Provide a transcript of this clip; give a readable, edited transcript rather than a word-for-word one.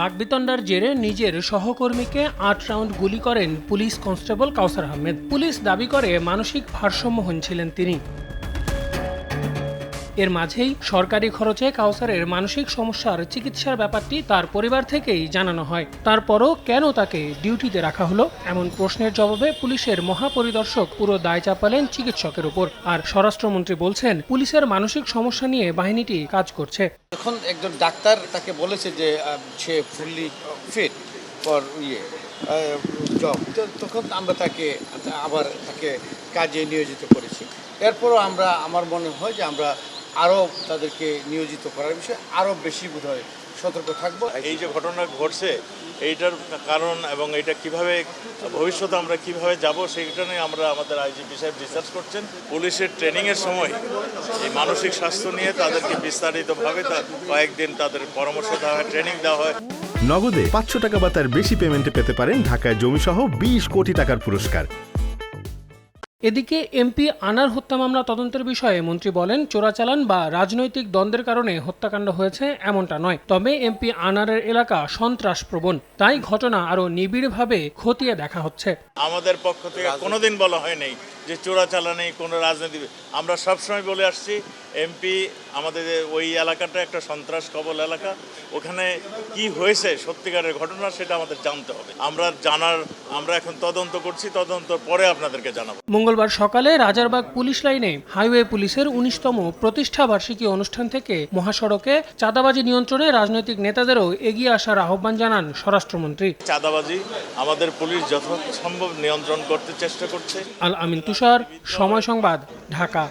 বাকবিতণ্ডার জেরে নিজের সহকর্মীকে ৮ রাউন্ড গুলি করেন পুলিশ কনস্টেবল কাউসার আহমেদ। পুলিশ দাবি করে মানসিক ভারসাম্যহীন ছিলেন তিনি। এর মাঝেই সরকারি খরচে কাউসারের মানসিক সমস্যার চিকিৎসার ব্যাপারটি তার পরিবার থেকেই জানানো হয়। তারপরও কেন তাকে ডিউটিতে রাখা হলো এমন প্রশ্নের জবাবে পুলিশের মহাপরিদর্শক পুরো দায় চাপালেন চিকিৎসকের উপর। আর স্বরাষ্ট্রমন্ত্রী বলছেন, পুলিশের মানসিক সমস্যা নিয়ে বাহিনীটি কাজ করছে। এখন একজন ডাক্তার তাকে বলেছে যে সে ফুললি ফিট ফর জব, তখন আমরা তাকে কাজে নিয়োজিত করেছি। এরপরও আমার মনে হয় যে আমরা আরও তাদেরকে নিয়োজিত করার বিষয়ে আরও বেশি বোধহয় সতর্ক থাকবো। এই যে ঘটনা ঘটছে এইটার কারণ এবং এটা কিভাবে ভবিষ্যতে আমরা কিভাবে যাব সেইটা নিয়ে আমরা আমাদের আইজিপি সাহেব রিসার্চ করছেন। পুলিশের ট্রেনিংয়ের সময় এই মানসিক স্বাস্থ্য নিয়ে তাদেরকে বিস্তারিতভাবে কয়েকদিন তাদের পরামর্শ দেওয়া হয়, ট্রেনিং দেওয়া হয়। নগদে 500 টাকা বা তার বেশি পেমেন্টে পেতে পারেন ঢাকায় জমিসহ 20 কোটি টাকার পুরস্কার। এদিকে এমপি আনার হত্যা মামলা তদন্তের বিষয়ে মন্ত্রী বলেন, চোরাচালান বা রাজনৈতিক দ্বন্দ্বের কারণে হত্যাকাণ্ড হয়েছে এমনটা নয়। তবে এমপি আনারের এলাকা সন্ত্রাসপ্রবণ, তাই ঘটনা আরও নিবিড়ভাবে খতিয়ে দেখা হচ্ছে। আমাদের পক্ষ থেকে কোনোদিন বলা হয়নি যে চোরাচালানি কোনো রাজনীতি। আমরা সবসময় বলে আসছি এমপি আমাদের ওই এলাকাটা একটা সন্ত্রাস কবল এলাকা, ওখানে কি হয়েছে সত্যিকারের ঘটনা সেটা আমাদের জানতে হবে। আমরা এখন তদন্ত করছি, তদন্ত পরে আপনাদেরকে জানাবো। মঙ্গলবার সকালে রাজারবাগ পুলিশ লাইনে হাইওয়ে পুলিশের 19তম প্রতিষ্ঠা বার্ষিকী অনুষ্ঠান থেকে মহাসড়কে চাঁদাবাজি নিয়ন্ত্রণে রাজনৈতিক নেতাদেরও এগিয়ে আসার আহ্বান জানান স্বরাষ্ট্রমন্ত্রী। চাঁদাবাজি আমাদের পুলিশ যথাসম্ভব নিয়ন্ত্রণ করতে চেষ্টা করছে। আল আমিন তুষার, সময় সংবাদ, ঢাকা।